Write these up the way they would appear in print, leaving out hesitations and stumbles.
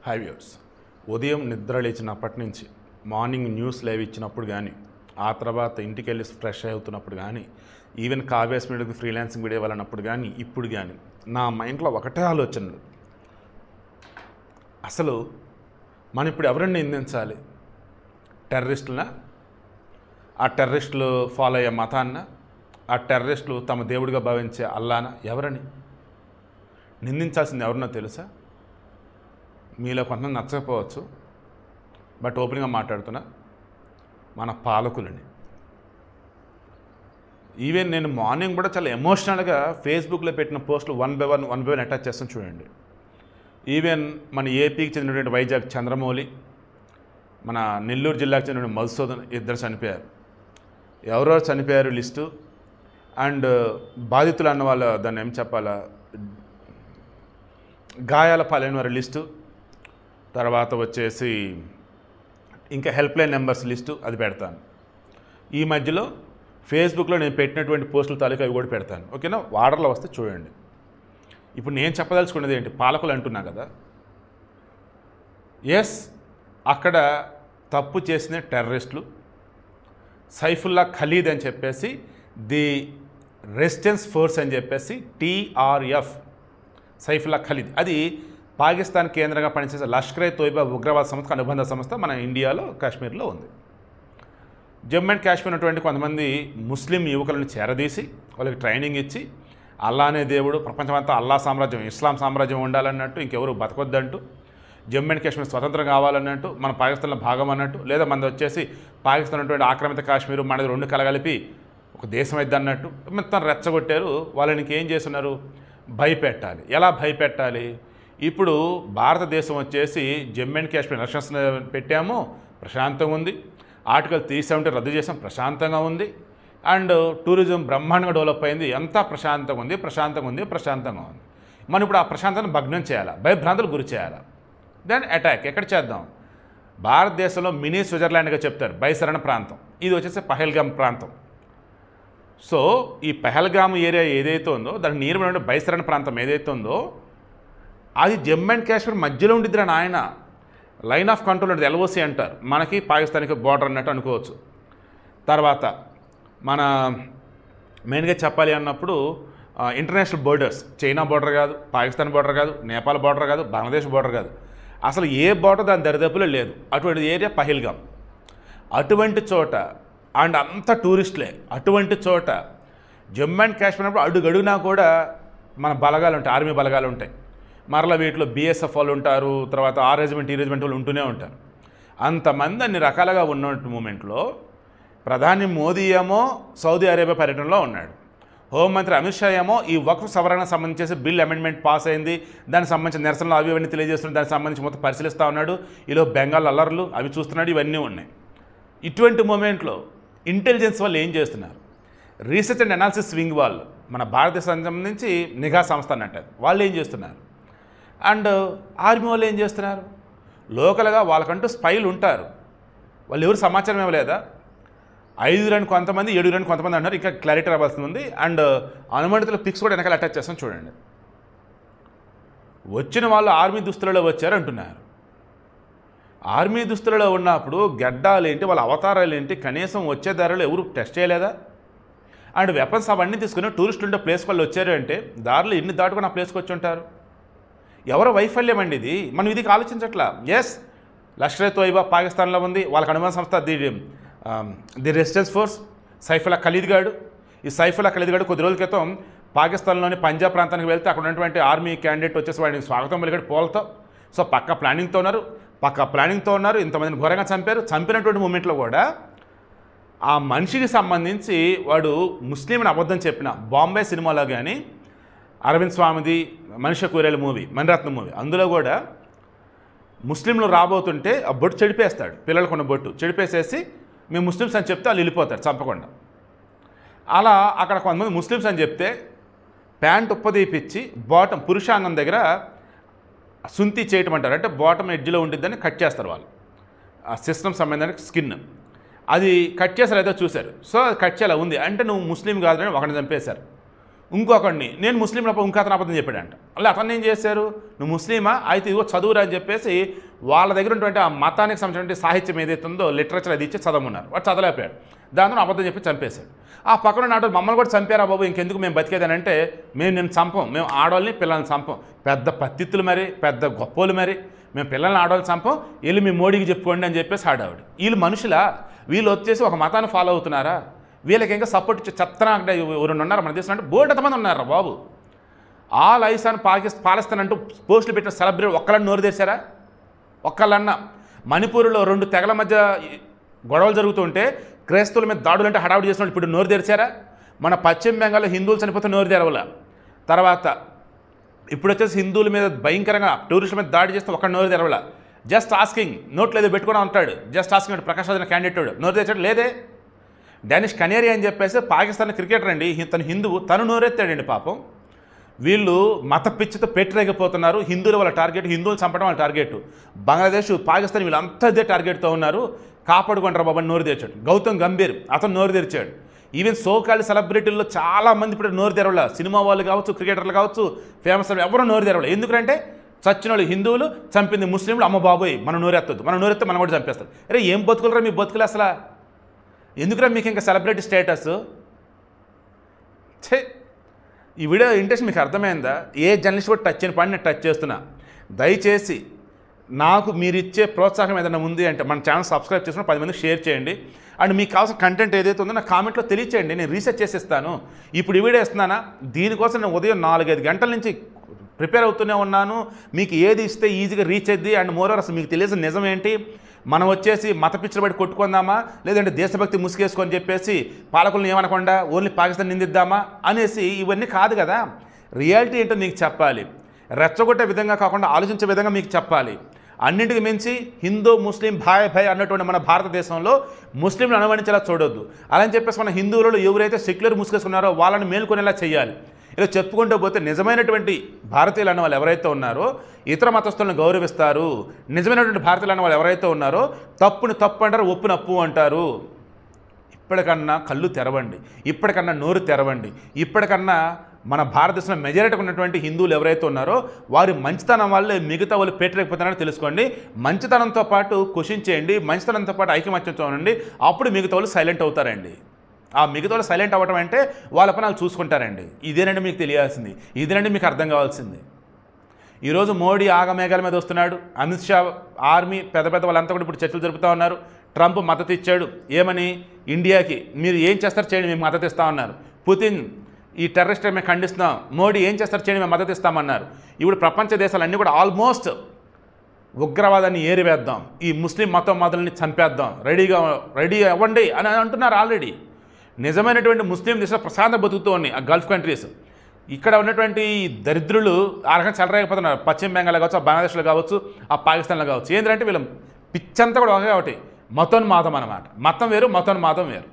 High viewers, ఉదయం నిద్ర లేచినప్పటి నుంచి మార్నింగ్ న్యూస్ లైవ్ ఇచ్చినప్పుడు కానీ, ఆ తర్వాత ఇంటికి వెళ్ళి ఫ్రెష్ అవుతున్నప్పుడు కానీ, ఈవెన్ కావ్యాస్ మీడియాకి ఫ్రీలాన్సింగ్ వీడియో వెళ్ళినప్పుడు కానీ, ఇప్పుడు కానీ నా మైండ్లో ఒకటే ఆలోచనలు. అసలు మనం ఇప్పుడు ఎవరిని నిందించాలి? టెర్రరిస్టులనా? ఆ టెర్రరిస్టులు ఫాలో అయ్యే మతాన్న? ఆ టెర్రరిస్టులు తమ దేవుడిగా భావించే అల్లానా? ఎవరని నిందించాల్సింది ఎవరినో తెలుసా? మీలో కొంతమంది నచ్చకపోవచ్చు, బట్ ఓపెన్గా మాట్లాడుతున్నా, మన పాలకులని. ఈవెన్ నేను మార్నింగ్ కూడా చాలా ఎమోషనల్గా ఫేస్బుక్లో పెట్టిన పోస్టులు వన్ బై వన్ అటాచ్ చేస్తాను చూడండి. ఈవెన్ మన ఏపీకి చెందినటువంటి వైజాగ్ చంద్రమౌళి, మన నెల్లూరు జిల్లాకు చెందినటువంటి మధుసూదన్ ఇద్దరు చనిపోయారు. ఎవరెవరు చనిపోయారు లిస్టు, అండ్ బాధితులు అన్న వాళ్ళ దాన్ని ఏం చెప్పాలా, గాయాల పాలైన వారి లిస్టు, తర్వాత వచ్చేసి ఇంకా హెల్ప్లైన్ నెంబర్స్ లిస్టు అది పెడతాను. ఈ మధ్యలో ఫేస్బుక్లో నేను పెట్టినటువంటి పోస్టుల తాలూకా అవి కూడా పెడతాను, ఓకేనా? వార్డర్లో వస్తే చూడండి. ఇప్పుడు నేను చెప్పదలుచుకున్నది ఏంటి, పాలకులు అంటున్నా కదా, ఎస్ అక్కడ తప్పు చేసిన టెర్రరిస్టులు సైఫుల్లా ఖలీద్ అని చెప్పేసి, ది రెసిస్టెన్స్ ఫోర్స్ అని చెప్పేసి TRF, సైఫుల్లా ఖలీద్, అది పాకిస్తాన్ కేంద్రంగా పనిచేసే లష్కర్ తోయిబా ఉగ్రవాద సంస్థకు అనుబంధ సంస్థ మన ఇండియాలో కాశ్మీర్లో ఉంది. జమ్మూ అండ్ కాశ్మీర్ ఉన్నటువంటి కొంతమంది ముస్లిం యువకులను చేరదీసి వాళ్ళకి ట్రైనింగ్ ఇచ్చి, అల్లా అనే దేవుడు ప్రపంచమంతా అల్లా సామ్రాజ్యం, ఇస్లాం సామ్రాజ్యం ఉండాలన్నట్టు, ఇంకెవరు బతకొద్దంటూ, జమ్మూ అండ్ కాశ్మీర్ స్వతంత్రం కావాలన్నట్టు, మన పాకిస్తాన్లో భాగం అన్నట్టు, లేదా మనది వచ్చేసి పాకిస్తాన్ ఉన్నటువంటి ఆక్రమిత కాశ్మీరు మనది రెండు కలగలిపి ఒక దేశం అయితే అన్నట్టు మొత్తం రెచ్చగొట్టారు. వాళ్ళని ఇంకేం చేస్తున్నారు, భయపెట్టాలి. ఎలా భయపెట్టాలి? ఇప్పుడు భారతదేశం వచ్చేసి జమ్మూ అండ్ కాశ్మీర్ ఎలక్షన్స్ పెట్టాము, ప్రశాంతంగా ఉంది. ఆర్టికల్ 370 రద్దు చేసాం, ప్రశాంతంగా ఉంది. అండ్ టూరిజం బ్రహ్మాండంగా డెవలప్ అయింది, అంతా ప్రశాంతంగా ఉంది. మనం ఇప్పుడు ఆ ప్రశాంతతను భగ్నం చేయాలా, భయభ్రాంతులు గురి చేయాలా? దెన్ అటాక్ ఎక్కడ చేద్దాం? భారతదేశంలో మినీ స్విట్జర్లాండ్గా చెప్తారు బైసరణ ప్రాంతం, ఇది వచ్చేసి పహల్గామ్ ప్రాంతం. సో ఈ పహల్గామ్ ఏరియా ఏదైతే ఉందో, దానికి నీరు బైసరణ ప్రాంతం ఏదైతే ఉందో, అది జమ్మూ అండ్ కాశ్మీర్ మధ్యలో ఉండిద్దిరా నాయన. లైన్ ఆఫ్ కంట్రోల్ ఉంటుంది, LOC అంటారు. మనకి పాకిస్తాన్కి బార్డర్ అన్నట్టు అనుకోవచ్చు. తర్వాత మన మెయిన్గా చెప్పాలి అన్నప్పుడు ఇంటర్నేషనల్ బోర్డర్స్, చైనా బార్డర్ కాదు, పాకిస్తాన్ బార్డర్ కాదు, నేపాల్ బార్డర్ కాదు, బంగ్లాదేశ్ బార్డర్ కాదు, అసలు ఏ బార్డర్ దాని దరిదాపులో లేదు. అటువంటి ఏరియా పహల్గామ్. అటువంటి చోట అండ్ అంత టూరిస్టులే. అటువంటి చోట జమ్మూ అండ్ కాశ్మీర్ అప్పుడు అడుగడుగునా కూడా మన బలగాలు ఉంటాయి, ఆర్మీ బలగాలు ఉంటాయి. మరలా వీటిలో BSF వాళ్ళు ఉంటారు, తర్వాత ఆ రెజిమెంట్ ఈ రెజిమెంట్ వాళ్ళు ఉంటూనే ఉంటారు. అంతమంది అన్ని రకాలుగా ఉన్న మూమెంట్లో ప్రధాని మోదీ ఏమో సౌదీ అరేబియా పర్యటనలో ఉన్నాడు. హోంమంత్రి అమిత్ షా ఏమో ఈ వక్ఫ్ సవరణకు సంబంధించి బిల్ అమెండ్మెంట్ పాస్ అయింది, దానికి సంబంధించిన నిరసనలు అవి ఇవన్నీ తెలియజేస్తున్నాడు, దానికి సంబంధించి మొత్తం పరిశీలిస్తూ ఉన్నాడు. ఈలో బెంగాల్ అల్లర్లు అవి చూస్తున్నాడు, ఇవన్నీ ఉన్నాయి. ఇటువంటి మూమెంట్లో ఇంటెలిజెన్స్ వాళ్ళు ఏం చేస్తున్నారు? రీసెర్చ్ అండ్ అనాలిసిస్ వింగ్ వాళ్ళు, మన భారతదేశానికి సంబంధించి నిఘా సంస్థ అన్నట్టు, వాళ్ళు ఏం చేస్తున్నారు? అండ్ ఆర్మీ వాళ్ళు ఏం చేస్తున్నారు? లోకల్గా వాళ్ళకంటూ స్పైలు ఉంటారు. వాళ్ళు ఎవరు సమాచారం ఇవ్వలేదా? 5 కొంతమంది 7 కొంతమంది అంటారు, ఇంకా క్లారిటీ రావాల్సి ఉంది. అండ్ అనుమతిలో పిక్స్ కూడా వెనకాల అటాచ్ చేస్తాం చూడండి. వచ్చిన వాళ్ళు ఆర్మీ దుస్తులలో వచ్చారు అంటున్నారు. ఆర్మీ దుస్తులలో ఉన్నప్పుడు గడ్డాలు ఏంటి, వాళ్ళ అవతారాలు ఏంటి, కనీసం వచ్చే దారిలో ఎవరు టెస్ట్ చేయలేదా? అండ్ వెపన్స్ అవన్నీ తీసుకుని టూరిస్టులు ఉంటే ప్లేస్కి వాళ్ళు వచ్చారు అంటే దారిలో ఎన్ని దాటుకుని ఆ ప్లేస్కి వచ్చి ఉంటారు? ఎవరో వైఫల్యం అండి ఇది, మనం ఇది ఆలోచించట్లా. ఎస్, లష్కర్ తోయిబా పాకిస్తాన్లో ఉంది, వాళ్ళకి అనుబంధ సంస్థ the resistance force, Saifullah Khalid గాడు. ఈ సైఫుల్లా ఖలీద్ గాడు కొద్ది రోజుల క్రితం పాకిస్తాన్లోని పంజాబ్ ప్రాంతానికి వెళ్తే అక్కడ ఉన్నటువంటి ఆర్మీ క్యాండిడేట్ వచ్చేసి వాడిని స్వాగతం పలికాడు పోల్తో. సో పక్క ప్లానింగ్తో ఉన్నారు, ఇంతమందిని ఘోరంగా చంపారు. చంపినటువంటి మూమెంట్లో కూడా ఆ మనిషికి సంబంధించి వాడు ముస్లింని అబద్ధం చెప్పిన బాంబే సినిమాలో కానీ, అరవింద్ స్వామిది మనిషి కూరేల మూవీ, మణిరత్నం మూవీ, అందులో కూడా ముస్లింలు రాబోతుంటే ఆ బొట్టు చెడిపేస్తాడు, పిల్లలకున్న బొట్టు చెడిపేసేసి మేము ముస్లిమ్స్ అని చెప్తే వాళ్ళు వెళ్ళిపోతారు చంపకుండా. అలా అక్కడ కొంతమంది ముస్లిమ్స్ అని చెప్తే ప్యాంట్ ఉప్పదీపిచ్చి బాటం పురుషాంగం దగ్గర సుంతి చేయటం అంటారు, అంటే బాటం ఎడ్జ్లో ఉండిద్దని కట్ చేస్తారు వాళ్ళు. ఆ సిస్టమ్ సంబంధించిన స్కిన్ అది కట్ చేసారు, ఏదో చూశారు. సో అది కట్ చేయాలి ఉంది అంటే నువ్వు ముస్లిం కాదని ఒకరిని చంపేశారు. ఇంకొకడిని నేను ముస్లిం ఇంకో అతను అబద్ధం చెప్పాడంట. అలా అతను ఏం చేశారు, నువ్వు ముస్లిమా అయితే ఇదిగో చదువురా అని చెప్పేసి వాళ్ళ దగ్గర ఉన్నటువంటి ఆ మతానికి సంబంధించిన సాహిత్యం ఏదైతే ఉందో లిటరేచర్ అది ఇచ్చి చదవమన్నారు. వాడు చదవలేపాడు, దాంతో అబద్ధం చెప్పి చంపేశాడు. ఆ పక్కన నాడు మమ్మల్ని కూడా చంపారా బాబు, ఇంకెందుకు మేము బతికేదని అంటే నేను చంపం, మేము ఆడవాళ్ళని పిల్లల్ని చంపం, పెద్ద పత్తిత్తులు మరి పెద్ద గొప్పోలు మరి మేము పిల్లల్ని ఆడవాళ్ళు చంపం, వెళ్ళి మీ మోడీకి చెప్పుకోండి అని చెప్పేసి ఆడావిడ. వీళ్ళు మనుషులా, వీళ్ళు వచ్చేసి ఒక మతాన్ని ఫాలో అవుతున్నారా, వీళ్ళకి ఇంకా సపోర్ట్ ఇచ్చే చెత్తన ఎవరు ఉన్నారు మన దేశంలో అంటే బోల్డ్ ఎంతమంది ఉన్నారా బాబు. ఆల్ ఐస్ ఆన్ పాకిస్తాన్ అంటూ పోస్టులు పెట్టిన సెలబ్రిటీ ఒక్కళ్ళని నోరు తెరిచారా, ఒక్కళ్ళన్నా. మణిపూర్లో 2 తెగల మధ్య గొడవలు జరుగుతుంటే క్రైస్తవుల మీద దాడులు అంటే హడావుడి చేసిన ఇప్పుడు నోరు తెరిచారా. మన పశ్చిమ బెంగాల్లో హిందువులు చనిపోతే నోరు తెరవల, తర్వాత ఇప్పుడు వచ్చేసి హిందువుల మీద భయంకరంగా టూరిస్టుల మీద దాడి చేస్తే ఒక్క నోరు తెరవల. జస్ట్ ఆస్కింగ్ నోట్లో ఏదో పెట్టుకుని ఉంటాడు, just asking Prakash Raj candidate నోరు తెచ్చాడు లేదే. డానిష్ కనేరియా అని చెప్పేసి పాకిస్తాన్ క్రికెటర్ అండి, తను హిందువు, తను నోరెత్తాడండి పాపం. వీళ్ళు మత పిచ్చితో పెట్టరేగిపోతున్నారు. హిందువులు వాళ్ళ టార్గెట్, హిందువులు చంపడం వాళ్ళ టార్గెట్. బంగ్లాదేశ్, పాకిస్తాన్ వీళ్ళంతా ఇదే టార్గెట్తో ఉన్నారు. కాపాడుకుంటారా బాబా నోరు తెరిచాడు. గౌతమ్ గంభీర్ అతను నోరు తెరిచాడు. ఈవెన్ సోకాల్డ్ సెలబ్రిటీల్లో చాలామంది ఇప్పుడు నోరు తెరవల, సినిమా వాళ్ళు కావచ్చు, క్రికెటర్లు కావచ్చు, ఫేమస్ ఎవరు నోరు తెరవల. ఎందుకంటే చచ్చిన వాళ్ళు హిందువులు, చంపింది ముస్లింలు. అమ్మ బాబోయ్ మనం నోరెత్తద్దు, మనం నోరెత్తే మనం కూడా చంపేస్తారు. అరే ఏం బతుకులరా మీ బతుకులు అసలు, ఎందుకురా మీకు ఇంకా సెలబ్రిటీ స్టేటస్. ఛే, ఈ వీడియో ఇంట్రెస్ట్ మీకు అర్థమైందా? ఏ జర్నలిస్ట్ కూడా టచ్ చేయని పని నేను టచ్ చేస్తున్నా. దయచేసి నాకు మీరు ఇచ్చే ప్రోత్సాహం ఏదైనా ఉంది అంటే మన ఛానల్ సబ్స్క్రైబ్ చేసుకుని 10 మందికి షేర్ చేయండి. అండ్ మీకు కావాల్సిన కంటెంట్ ఏదైతే ఉందో నా కామెంట్లో తెలియచేయండి, నేను రీసెర్చ్ చేసి ఇస్తాను. ఇప్పుడు ఈ వీడియో ఇస్తున్నానా, దీనికోసం నేను ఉదయం 4-5 గంటల నుంచి ప్రిపేర్ అవుతూనే ఉన్నాను. మీకు ఏది ఇస్తే ఈజీగా రీచ్ అయ్యింది. అండ్ మోరోవర్ అసలు మీకు తెలిసిన నిజం ఏంటి, మనం వచ్చేసి మత పిచ్చలు బట్టి కొట్టుకుందామా, లేదంటే దేశభక్తి ముసుగేసుకొని చెప్పేసి పాలకులను ఏమనకుండా ఓన్లీ పాకిస్తాన్ నిందిద్దామా అనేసి ఇవన్నీ కాదు కదా. రియాలిటీ ఏంటో మీకు చెప్పాలి, రెచ్చగొట్టే విధంగా కాకుండా ఆలోచించే విధంగా మీకు చెప్పాలి. అన్నింటికి మించి హిందూ ముస్లిం భాయ్ భాయ్ అన్నటువంటి మన భారతదేశంలో ముస్లింలు అనుమానించేలా చూడొద్దు. అలా అని చెప్పేసి మన హిందువులలో ఎవరైతే సెక్యులర్ ముసుగేసుకున్నారో వాళ్ళని మేల్కొనేలా చేయాలి. ఇలా చెప్పుకుంటూ పోతే నిజమైనటువంటి భారతీయులు అన్న వాళ్ళు ఎవరైతే ఉన్నారో ఇతర మతస్థులను గౌరవిస్తారు. నిజమైనటువంటి భారతీయులు అన్న వాళ్ళు ఎవరైతే ఉన్నారో తప్పుని తప్పు అంటారు, ఒప్పుని అప్పు అంటారు. ఇప్పటికన్నా కళ్ళు తెరవండి, ఇప్పటికన్నా నోరు తెరవండి. ఇప్పటికన్నా మన భారతదేశంలో మెజారిటీ ఉన్నటువంటి హిందువులు ఎవరైతే ఉన్నారో వారి మంచితనం వల్లే మిగతా వాళ్ళు పెట్టలేకపోతున్నారని తెలుసుకోండి. మంచితనంతో పాటు క్వశ్చన్ మంచితనంతో పాటు ఐకమత్యంతో ఉండండి. అప్పుడు మిగతా వాళ్ళు సైలెంట్ అవుతారండి. ఆ మిగతా వాళ్ళు సైలెంట్ అవ్వడం అంటే వాళ్ళ పని వాళ్ళు చూసుకుంటారండి. ఇదేనండి మీకు తెలియాల్సింది, ఇదేనండి మీకు అర్థం కావాల్సింది. ఈరోజు మోడీ ఆగమేఘాల మీద వస్తున్నాడు, అమిత్ షా ఆర్మీ పెద్ద పెద్ద వాళ్ళంతా కూడా ఇప్పుడు చర్చలు జరుపుతూ ఉన్నారు. ట్రంప్ మద్దతు ఇచ్చాడు, ఏమని ఇండియాకి మీరు ఏం చేస్తారు చేయండి మేము మద్దతు ఇస్తా ఉన్నారు. పుతిన్ ఈ టెర్రరిస్ట్ మేము ఖండిస్తున్నాం, మోడీ ఏం చేస్తారు చేయండి మేము మద్దతు ఇస్తామన్నారు. ఇప్పుడు ప్రపంచ దేశాలన్నీ కూడా ఆల్మోస్ట్ ఉగ్రవాదాన్ని ఏరివేద్దాం, ఈ ముస్లిం మతం మొదలని చంపేద్దాం, రెడీ అవ్వండి అని అంటున్నారు ఆల్రెడీ. నిజమైనటువంటి ముస్లిం దేశాలు ప్రశాంత బతుకుతూ ఉన్నాయి ఆ గల్ఫ్ కంట్రీస్. ఇక్కడ ఉన్నటువంటి దరిద్రులు ఆ రకంగా చెలరేకపోతున్నారు. పశ్చిమ బెంగాల్ కావచ్చు, బంగ్లాదేశ్లో కావచ్చు, ఆ పాకిస్తాన్లో కావచ్చు. ఏంటంటే వీళ్ళ పిచ్చంతా కూడా ఒకే ఒకటి, మతోన్మాదం అన్నమాట. మతం వేరు, మతోన్మాదం వేరు.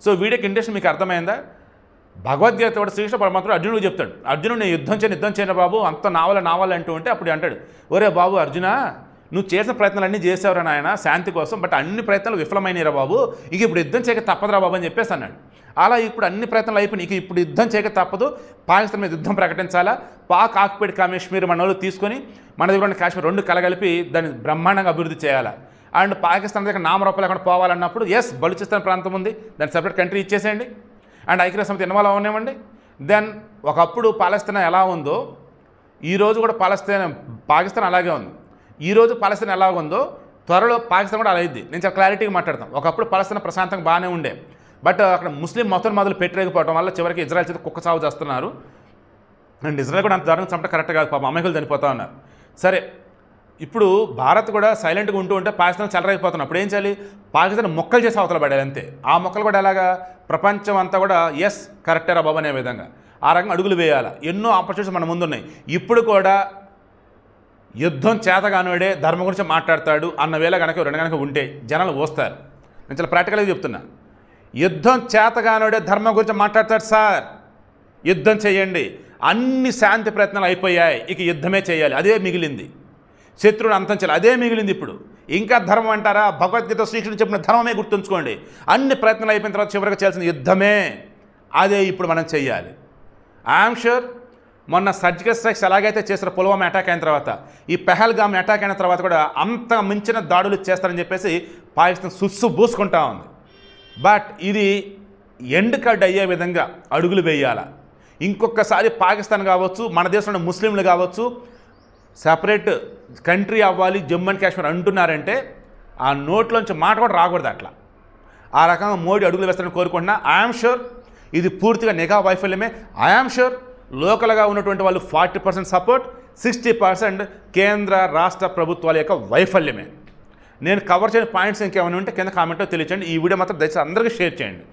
సో వీడియోకి ఇంట్రెస్ట్ మీకు అర్థమైందా? భగవద్గీత కూడా శ్రీకృష్ణ పరమాత్ముడు అర్జునుడు చెప్తాడు, అర్జునుడు నేను యుద్ధం చేయను బాబు, అంత నావల అంటూ ఉంటే అప్పుడు అంటాడు, ఒరే బాబు అర్జున నువ్వు చేసిన ప్రయత్నాలు అన్నీ చేసావురా నాయన శాంతి కోసం, బట్ అన్ని ప్రయత్నాలు విఫలమైనరా బాబు, ఇక ఇప్పుడు యుద్ధం చేయక తప్పదురా బాబు అని చెప్పేసి అన్నాడు. అలా ఇప్పుడు అన్ని ప్రయత్నాలు అయిపోయినాయి, ఇక ఇప్పుడు యుద్ధం చేయక తప్పదు, పాకిస్తాన్ మీద యుద్ధం ప్రకటించాలా, పాక్ ఆక్యుపైడ్ కాశ్మీర్ మన వాళ్ళు తీసుకొని మన దగ్గర ఉన్న కాశ్మీర్ 2 కలగలిపి దాన్ని బ్రహ్మాండంగా అభివృద్ధి చేయాలా. అండ్ పాకిస్తాన్ దగ్గర నామరూపాలు అక్కడ పోవాలన్నప్పుడు ఎస్ బలూచిస్తాన్ ప్రాంతం ఉంది, దాన్ని సెపరేట్ కంట్రీ ఇచ్చేసేయండి. అండ్ ఐక్యరాజ్య సమితి ఇన్వాల్వ్ అవనివ్వండి. దెన్ ఒకప్పుడు పాలస్తీనా ఎలా ఉందో ఈరోజు కూడా పాకిస్తాన్ అలాగే ఉంది. ఈరోజు పాలస్తీనా ఎలా ఉందో త్వరలో పాకిస్తాన్ కూడా అలా అయింది. నేను చాలా క్లారిటీగా మాట్లాడతాను. ఒకప్పుడు పాలస్తీనా ప్రశాంతంగా బాగానే ఉండే, బట్ అక్కడ ముస్లిం మొదలు పెట్టలేకపోవడం వల్ల చివరికి ఇజ్రాయెల్ చేత కుక్క సాగు చేస్తున్నారు. అండ్ ఇజ్రాయెల్ కూడా అంత దారుణంగా చంపడం కరెక్ట్ కాదు, పాపం అమాయకులు చనిపోతా ఉన్నారు. సరే ఇప్పుడు భారత్ కూడా సైలెంట్గా ఉంటే పాకిస్తాన్ చెలరైపోతున్నాం. అప్పుడు ఏం చేయాలి, పాకిస్తాన్ మొక్కలు చేసి అవతల పడాలి అంతే. ఆ మొక్కలు కూడా ఎలాగా ప్రపంచం అంతా కూడా ఎస్ కరెక్టేరా బాబు అనే విధంగా ఆ రకంగా అడుగులు వేయాలి. ఎన్నో ఆపర్చునిటీస్ మన ముందున్నాయి. ఇప్పుడు కూడా యుద్ధం చేతగానుడే ధర్మం గురించి మాట్లాడతాడు అన్న వేళ కనుక ఉంటే జనాలు వస్తారు. నేను చాలా ప్రాక్టికల్గా చెప్తున్నా. యుద్ధం చేతగానుడే ధర్మం గురించి మాట్లాడతాడు సార్, యుద్ధం చేయండి, అన్ని శాంతి ప్రయత్నాలు అయిపోయాయి, ఇక యుద్ధమే చేయాలి, అదే మిగిలింది, శత్రువుని అంతం చేయాలి, అదే మిగిలింది. ఇప్పుడు ఇంకా ధర్మం అంటారా, భగవద్గీత శ్రీకృష్ణుడు చెప్పిన ధర్మమే గుర్తుంచుకోండి. అన్ని ప్రయత్నాలు అయిపోయిన తర్వాత చివరికి చేయాల్సిన యుద్ధమే, అదే ఇప్పుడు మనం చెయ్యాలి. ఐఎమ్ షూర్ మొన్న సర్జికల్ స్ట్రైక్స్ ఎలాగైతే చేసిన పుల్వామా అటాక్ అయిన తర్వాత ఈ పెహల్గామ్ అటాక్ అయిన తర్వాత కూడా అంత మించిన దాడులు చేస్తారని చెప్పేసి పాకిస్తాన్ సుస్సు బూసుకుంటా ఉంది. బట్ ఇది ఎండ్ కార్డ్ అయ్యే విధంగా అడుగులు వేయాలా. ఇంకొకసారి పాకిస్తాన్ కావచ్చు, మన దేశంలో ముస్లింలు కావచ్చు, సపరేట్ కంట్రీ అవ్వాలి జమ్మూ అండ్ కాశ్మీర్ అంటున్నారంటే ఆ నోట్లోంచి మాట కూడా రాకూడదు. అట్లా ఆ రకంగా మోడీ అడుగులు వేస్తారని కోరుకుంటున్నా. ఐఎమ్ షూర్ ఇది పూర్తిగా నిఘా వైఫల్యమే. ఐఎమ్ షూర్ లోకల్గా ఉన్నటువంటి వాళ్ళు 40% సపోర్ట్, 60% కేంద్ర రాష్ట్ర ప్రభుత్వాల యొక్క వైఫల్యమే. నేను కవర్ చేయని పాయింట్స్ ఇంకేమైనా ఉంటే కింద కామెంట్లో తెలియచేయండి. ఈ వీడియో మాత్రం దయచేసి అందరికీ షేర్ చేయండి.